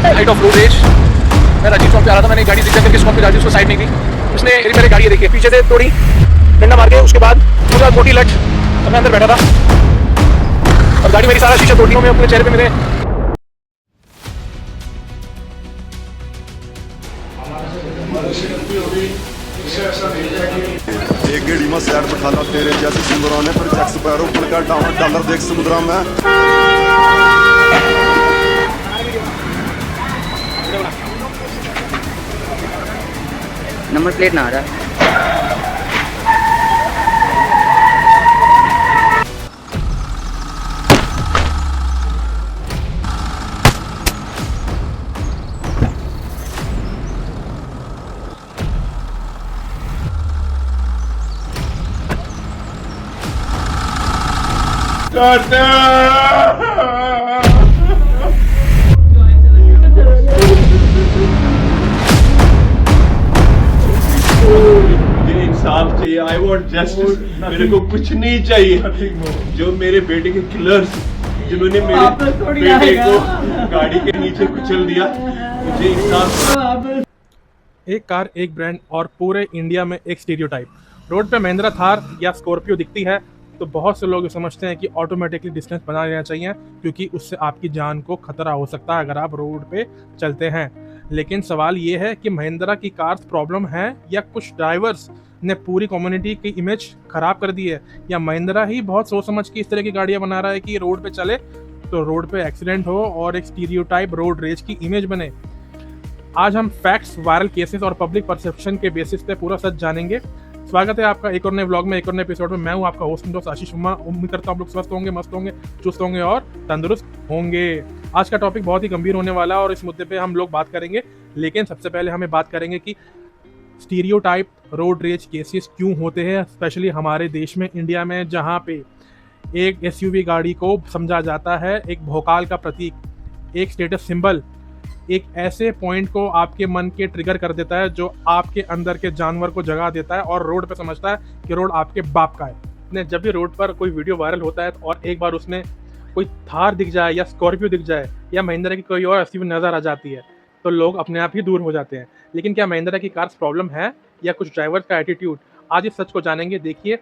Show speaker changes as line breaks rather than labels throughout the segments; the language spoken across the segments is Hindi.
Height of road rage. मैं राजीव चौक पे आ रहा था, मैंने गाड़ी दिखा करके स्कॉर्पियो राजीव उसको साइड नहीं दी, उसने मेरी गाड़ी देखी पीछे से तोड़ी, डंडा मार के, उसके बाद पूरा मोटी लट, और मैं अंदर बैठा था और गाड़ी मेरी सारा शीशा तोड़ी, मैं अपने चेहरे पे मेरे
एक गेड़ी में सैर बिठाना तेरे जैसे सुंदरों ने, फिर जैक्स पैरों पर का डॉलर देख समुद्रा में।
नंबर प्लेट ना आ रहा है।
इंसाफ चाहिए, आई वॉन्ट जस्टिस। मेरे को कुछ नहीं चाहिए। जो मेरे बेटे के किलर्स, जिन्होंने मेरे बेटे को गाड़ी के नीचे कुचल दिया, मुझे इंसाफ।
एक कार एक ब्रांड और पूरे इंडिया में एक स्टीरियोटाइप। रोड पे महिंद्रा थार या स्कॉर्पियो दिखती है तो बहुत से लोग समझते हैं कि ऑटोमेटिकली डिस्टेंस बना लेना चाहिए, क्योंकि उससे आपकी जान को खतरा हो सकता है अगर आप रोड पे चलते हैं। लेकिन सवाल ये है कि महिंद्रा की कार्स प्रॉब्लम है या कुछ ड्राइवर्स ने पूरी कम्युनिटी की इमेज खराब कर दी है, या महिंद्रा ही बहुत सोच समझ के इस तरह की गाड़ियां बना रहा है कि रोड पे चले तो रोड पे एक्सीडेंट हो और एक स्टीरियोटाइप रोड रेज की इमेज बने। आज हम फैक्ट्स, वायरल केसेस और पब्लिक परसेप्शन के बेसिस पे पूरा सच जानेंगे। स्वागत है आपका एक और नए व्लॉग में, एक और नए एपिसोड में। मैं हूं आपका होस्ट दोस्त आशीष उम्मा। उम्मीद करता हूं आप लोग स्वस्थ होंगे, मस्त होंगे, चुस्त होंगे और तंदुरुस्त होंगे। आज का टॉपिक बहुत ही गंभीर होने वाला है और इस मुद्दे पे हम लोग बात करेंगे। लेकिन सबसे पहले हमें बात करेंगे कि स्टीरियोटाइप रोड रेज केसेस क्यों होते हैं, स्पेशली हमारे देश में, इंडिया में, जहाँ पे एक एसयूवी गाड़ी को समझा जाता है एक भौकाल का प्रतीक, एक स्टेटस सिंबल, एक ऐसे पॉइंट को आपके मन के ट्रिगर कर देता है जो आपके अंदर के जानवर को जगा देता है और रोड पे समझता है कि रोड आपके बाप का है। ने जब भी रोड पर कोई वीडियो वायरल होता है और एक बार उसमें कोई थार दिख जाए या स्कॉर्पियो दिख जाए या महिंद्रा की कोई और एसयूवी नज़र आ जाती है तो लोग अपने आप ही दूर हो जाते हैं। लेकिन क्या महिंद्रा की कार्स प्रॉब्लम है या कुछ ड्राइवर्स का एटीट्यूड? आज इस सच को जानेंगे। देखिए,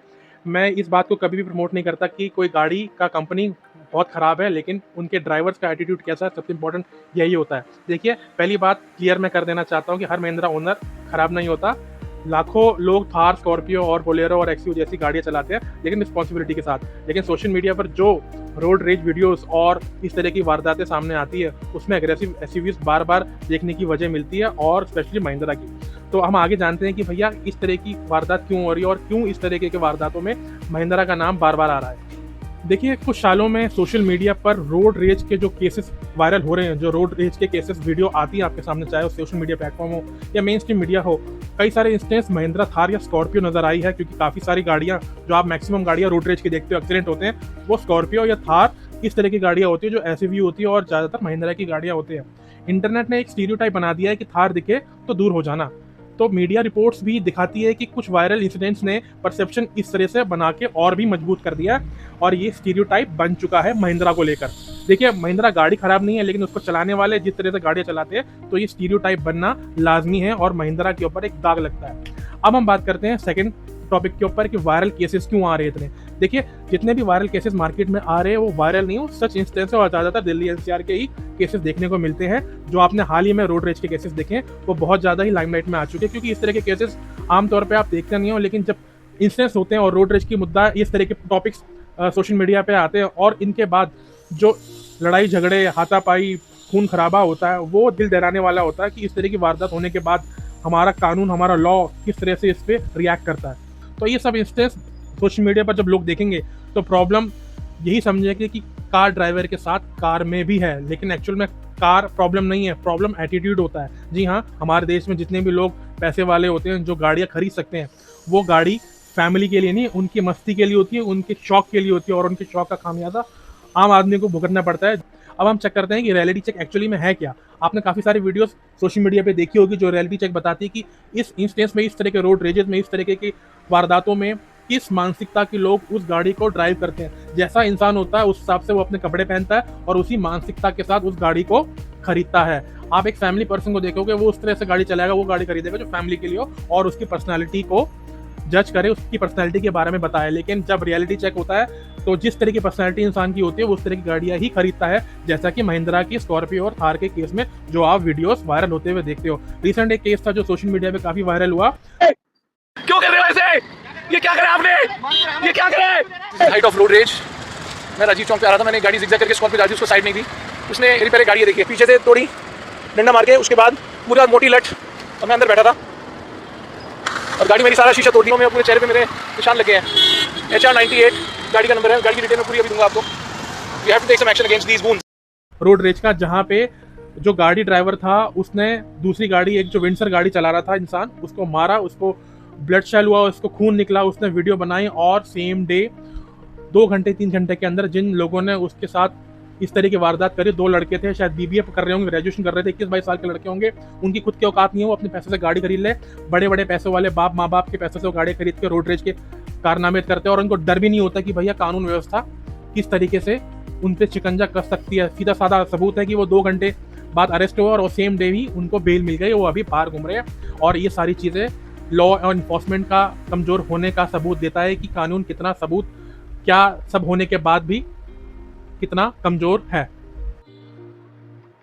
मैं इस बात को कभी भी प्रमोट नहीं करता कि कोई गाड़ी का कंपनी बहुत ख़राब है, लेकिन उनके ड्राइवर्स का एटीट्यूड कैसा है, सबसे इंपॉर्टेंट यही होता है। देखिए, पहली बात क्लियर मैं कर देना चाहता हूँ कि हर महिंद्रा ओनर ख़राब नहीं होता। लाखों लोग थार, स्कॉर्पियो और बोलेरो और एक्सयू जैसी गाड़ियाँ चलाते हैं, लेकिन रिस्पॉन्सिबिलिटी के साथ। लेकिन सोशल मीडिया पर जो रोड रेज वीडियोस और इस तरह की वारदातें सामने आती है उसमें एग्रेसिव एसयूवीज बार बार देखने की वजह मिलती है, और स्पेशली महिंद्रा की। तो हम आगे जानते हैं कि भैया इस तरह की वारदात क्यों हो रही है और क्यों इस तरह के वारदातों में महिंद्रा का नाम बार बार आ रहा है। देखिए, कुछ सालों में सोशल मीडिया पर रोड रेज के जो केसेस वायरल हो रहे हैं, जो रोड रेज के केसेस वीडियो आती है आपके सामने, चाहे वो सोशल मीडिया प्लेटफॉर्म हो या मेन स्ट्रीम मीडिया हो, कई सारे इंस्टेंस महिंद्रा थार या स्कॉर्पियो नजर आई है। क्योंकि काफ़ी सारी गाड़ियाँ जो आप मैक्सिमम गाड़ियाँ रोड रेज की देखते हो एक्सीडेंट होते हैं, वो स्कॉर्पियो या थार इस तरह की गाड़ियाँ होती है जो एसयूवी होती है और ज़्यादातर महिंद्रा की गाड़ियाँ होती है। इंटरनेट ने एक स्टीरियोटाइप बना दिया है कि थार दिखे तो दूर हो जाना। तो मीडिया रिपोर्ट्स भी दिखाती है कि कुछ वायरल इंसिडेंट्स ने परसेप्शन इस तरह से बना के और भी मजबूत कर दिया है, और ये स्टीरियोटाइप बन चुका है महिंद्रा को लेकर। देखिए, महिंद्रा गाड़ी खराब नहीं है, लेकिन उसको चलाने वाले जिस तरह से गाड़ियाँ चलाते हैं तो ये स्टीरियोटाइप बनना लाजमी है और महिंद्रा के ऊपर एक दाग लगता है। अब हम बात करते हैं सेकेंड टॉपिक के ऊपर कि वायरल केसेस क्यों आ रहे हैं इतने। देखिए, जितने भी वायरल केसेस मार्केट में आ रहे हैं वो वायरल नहीं हो, सच इंस्टेंस है, और ज़्यादातर दिल्ली एनसीआर के ही केसेस देखने को मिलते हैं। जो आपने हाल ही में रोड रेज के केसेस देखे वो बहुत ज़्यादा ही लाइमलाइट में आ चुके हैं, क्योंकि इस तरह के केसेस आमतौर पर आप देखते नहीं हो, लेकिन जब इंसिडेंट्स होते हैं और रोड रेज की मुद्दा इस तरह के टॉपिक्स सोशल मीडिया पे आते हैं और इनके बाद जो लड़ाई झगड़े, हाथापाई, खून खराबा होता है, वो दिल दहलाने वाला होता है कि इस तरह की वारदात होने के बाद हमारा कानून, हमारा लॉ किस तरह से इस पर रिएक्ट करता है। तो ये सब इंस्टेंस सोशल मीडिया पर जब लोग देखेंगे तो प्रॉब्लम यही समझेंगे कि कार ड्राइवर के साथ कार में भी है, लेकिन एक्चुअल में कार प्रॉब्लम नहीं है, प्रॉब्लम एटीट्यूड होता है। जी हाँ, हमारे देश में जितने भी लोग पैसे वाले होते हैं जो गाड़ियाँ खरीद सकते हैं, वो गाड़ी फैमिली के लिए नहीं, उनकी मस्ती के लिए होती है, उनके शौक के लिए होती है, और उनके शौक का खामियाजा आम आदमी को भुगतना पड़ता है। अब हम चेक करते हैं कि रियलिटी चेक एक्चुअली में है क्या। आपने काफ़ी सारी वीडियोस सोशल मीडिया पे देखी होगी जो रियलिटी चेक बताती है कि इस इंस्टेंस में, इस तरह के रोड रेजेस में, इस तरीके की वारदातों में किस मानसिकता के लोग उस गाड़ी को ड्राइव करते हैं। जैसा इंसान होता है उस हिसाब से वो अपने कपड़े पहनता है और उसी मानसिकता के साथ उस गाड़ी को खरीदता है। आप एक फैमिली पर्सन को देखोगे वो उस तरह से गाड़ी चलाएगा, वो गाड़ी खरीदेगा जो फैमिली के लिए हो और उसकी पर्सनैलिटी को जज करे, उसकी पर्सनैलिटी के बारे में बताए। लेकिन जब रियलिटी चेक होता है तो जिस तरह की पर्सनैलिटी इंसान की होती है वो उस तरह की गाड़ियां ही खरीदता है, जैसा कि महिंद्रा की स्कॉर्पियो और थार के केस में जो आप वीडियोस वायरल होते हुए देखते हो। रिसेंट एक केस था जो सोशल मीडिया पे काफी वायरल हुआ।
क्यों कर रहे हो ऐसे? ये क्या करे आपने? ये क्या करे? Height of road rage. मैं राजीव चौक पे आ रहा था, मैंने गाड़ी जिगजैग करके स्कॉर्पियो राजीव उसको साइड नहीं दी, उसने मेरी पहले गाड़ी देखी पीछे से तोड़ी, डंडा मार के, उसके बाद पूरा मोटी लट और मैं अंदर बैठा था और गाड़ी मेरी सारा शीशा तोड़ दिया। मैं पूरे चेहरे पे मेरे निशान लगे हैं। HR98 गाड़ी का नंबर है, गाड़ी की डिटेल मैं पूरी अभी दूंगा आपको। We have to take some action against these wounds.
Road rage का जहाँ पे जो गाड़ी ड्राइवर था उसने दूसरी गाड़ी, एक जो विंडसर गाड़ी चला रहा था इंसान, उसको मारा, उसको ब्लड शेल हुआ, उसको खून निकला, उसने वीडियो बनाई और सेम डे 2 घंटे 3 घंटे के अंदर जिन लोगों ने उसके साथ इस तरह की वारदात करी, 2 लड़के थे, शायद BBA कर रहे होंगे, ग्रेजुएशन कर रहे थे, 21-22 साल के लड़के होंगे। उनकी खुद की औकात नहीं है, वो अपने पैसे से गाड़ी खरीद ले, बड़े बड़े पैसों वाले बाप माँ बाप के पैसे से वो गाड़ी खरीद के रोड रेज के कारनामे करते हैं और उनको डर भी नहीं होता कि भैया कानून व्यवस्था किस तरीके से उन पर शिकंजा कर सकती है। सीधा साधा सबूत है कि वो 2 घंटे बाद अरेस्ट हुआ और सेम डे ही उनको बेल मिल गई, वो अभी बाहर घूम रहे हैं। और ये सारी चीज़ें लॉ और इन्फोर्समेंट का कमज़ोर होने का सबूत देता है कि कानून कितना सबूत क्या सब होने के बाद भी कितना कमज़ोर है।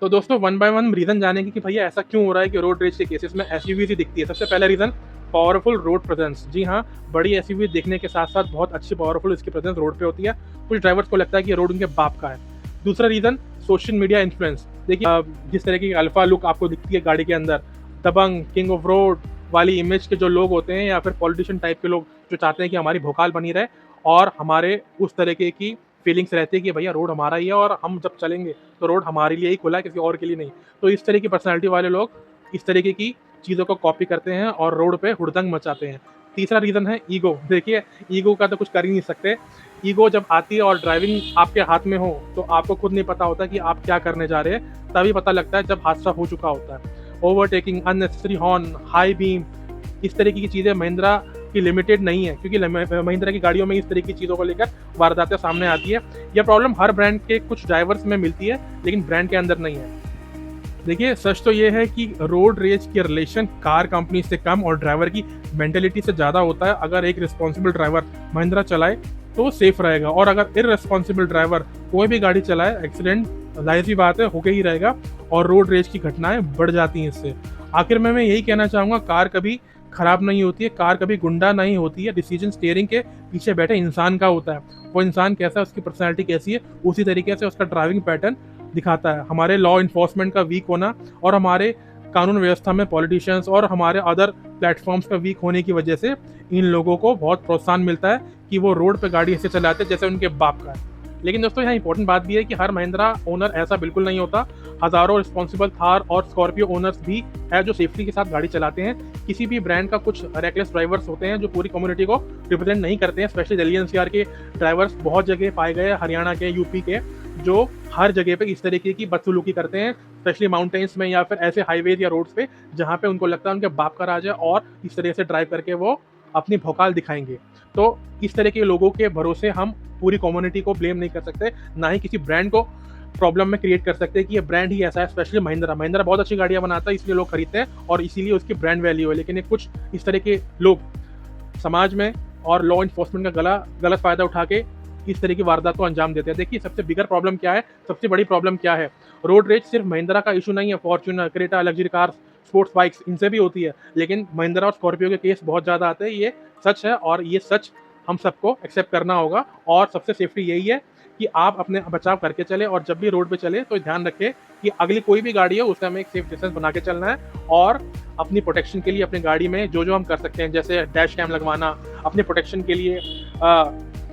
तो दोस्तों 1 बाय 1 रीज़न जानेंगे कि भैया ऐसा क्यों हो रहा है कि रोड रेज के केसेस में SUV ही दिखती है। सबसे पहला रीज़न पावरफुल रोड प्रेजेंस। जी हाँ, बड़ी SUV देखने के साथ साथ बहुत अच्छी पावरफुल इसकी प्रेजेंस रोड पे होती है। कुछ ड्राइवर्स को लगता है कि रोड उनके बाप का है। दूसरा रीज़न सोशल मीडिया इन्फ्लुएंस। देखिए जिस तरह की अल्फा लुक आपको दिखती है गाड़ी के अंदर, दबंग किंग ऑफ रोड वाली इमेज के जो लोग होते हैं या फिर पॉलिटिशियन टाइप के लोग जो चाहते हैं कि हमारी भोकाल बनी रहे और हमारे उस तरीके की फीलिंग्स रहती है कि भैया रोड हमारा ही है और हम जब चलेंगे तो रोड हमारे लिए ही खुला है, किसी और के लिए नहीं। तो इस तरह की पर्सनैलिटी वाले लोग इस तरीके की चीज़ों को कॉपी करते हैं और रोड पे हुड़दंग मचाते हैं। तीसरा रीज़न है ईगो। देखिए ईगो का तो कुछ कर ही नहीं सकते। ईगो जब आती है और ड्राइविंग आपके हाथ में हो तो आपको खुद नहीं पता होता कि आप क्या करने जा रहे हैं, तभी पता लगता है जब हादसा हो चुका होता है। Overtaking, unnecessary horn, high beam, इस तरीके की चीज़ें महिंद्रा की लिमिटेड नहीं है, क्योंकि महिंद्रा की गाड़ियों में इस तरह की चीज़ों को लेकर वारदातें सामने आती है। यह प्रॉब्लम हर ब्रांड के कुछ ड्राइवर्स में मिलती है लेकिन ब्रांड के अंदर नहीं है। देखिए सच तो ये है कि रोड रेज की रिलेशन कार कंपनी से कम और ड्राइवर की मेंटेलिटी से ज़्यादा होता है। अगर एक रिस्पॉन्सिबल ड्राइवर महिंद्रा चलाए तो सेफ रहेगा और अगर इररिस्पॉन्सिबल ड्राइवर कोई भी गाड़ी चलाए, एक्सीडेंट जाहिर सी बात है होके ही रहेगा और रोड रेज की घटनाएं बढ़ जाती हैं इससे। आखिर में मैं यही कहना चाहूँगा, कार कभी खराब नहीं होती है, कार कभी गुंडा नहीं होती है। डिसीजन स्टीयरिंग के पीछे बैठे इंसान का होता है। वो इंसान कैसा है, उसकी पर्सनैलिटी कैसी है, उसी तरीके से उसका ड्राइविंग पैटर्न दिखाता है। हमारे लॉ इन्फोर्समेंट का वीक होना और हमारे कानून व्यवस्था में पॉलिटिशियंस और हमारे अदर प्लेटफॉर्म्स का वीक होने की वजह से इन लोगों को बहुत प्रोत्साहन मिलता है कि वो रोड पे गाड़ी ऐसे चलाते जैसे उनके बाप का है। लेकिन दोस्तों यहाँ इंपॉर्टेंट बात भी है कि हर महिंद्रा ओनर ऐसा बिल्कुल नहीं होता। हज़ारों रिस्पॉन्सिबल थार और स्कॉर्पियो ओनर्स भी है जो सेफ्टी के साथ गाड़ी चलाते हैं। किसी भी ब्रांड का कुछ रेकलेस ड्राइवर्स होते हैं जो पूरी कम्युनिटी को रिप्रेजेंट नहीं करते हैं। स्पेशली दिल्ली NCR के ड्राइवर्स बहुत जगह पाए गए, हरियाणा के, यूपी के, जो हर जगह पे इस तरीके की बदसलूकी करते हैं, स्पेशली माउंटेन्स में या फिर ऐसे हाईवेज या रोड्स पे जहाँ पे उनको लगता है उनके बाप का राज है और इस तरह से ड्राइव करके वो अपनी भौकाल दिखाएंगे। तो इस तरह के लोगों के भरोसे हम पूरी कम्युनिटी को ब्लेम नहीं कर सकते, ना ही किसी ब्रांड को प्रॉब्लम में क्रिएट कर सकते हैं कि ये ब्रांड ही ऐसा है। स्पेशली महिंद्रा बहुत अच्छी गाड़ियाँ बनाता है इसलिए लोग खरीदते हैं और इसीलिए उसकी ब्रांड वैल्यू है। लेकिन ये कुछ इस तरह के लोग समाज में और लॉ इन्फोर्समेंट का गलत फ़ायदा उठा के इस तरह की वारदात को अंजाम देते हैं। देखिए सबसे बिगर प्रॉब्लम क्या है, सबसे बड़ी प्रॉब्लम क्या है। रोड रेज सिर्फ महिंद्रा का इशू नहीं है, Fortuner, Creta, luxury cars, sports bikes, इनसे भी होती है। लेकिन महिंद्रा और स्कॉर्पियो के केस बहुत ज़्यादा आते हैं, ये सच है और ये सच हम सबको एक्सेप्ट करना होगा। और सबसे सेफ्टी यही है कि आप अपने बचाव करके चले और जब भी रोड पे चले तो ध्यान रखें कि अगली कोई भी गाड़ी हो उससे हमें एक सेफ डिस्टेंस बना के चलना है और अपनी प्रोटेक्शन के लिए अपनी गाड़ी में जो हम कर सकते हैं, जैसे डैश कैम लगवाना, अपने प्रोटेक्शन के लिए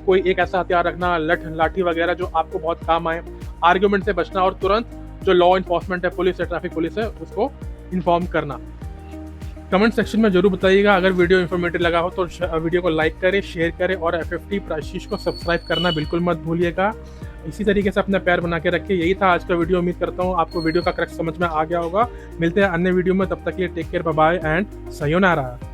कोई एक ऐसा हथियार रखना, लाठी वगैरह जो आपको बहुत काम आए, आर्ग्यूमेंट से बचना और तुरंत जो लॉ इन्फोर्समेंट है, पुलिस है, ट्रैफिक पुलिस है, उसको इन्फॉर्म करना। कमेंट सेक्शन में जरूर बताइएगा अगर वीडियो इन्फॉर्मेटिव लगा हो तो वीडियो को लाइक करें, शेयर करें और FFT प्राइशिश को सब्सक्राइब करना बिल्कुल मत भूलिएगा। इसी तरीके से अपना पैर बना के रखिए। यही था आज का वीडियो। उम्मीद करता हूँ आपको वीडियो का क्रक्स समझ में आ गया होगा। मिलते हैं अन्य वीडियो में, तब तक के लिए take care, bye bye and sayonara।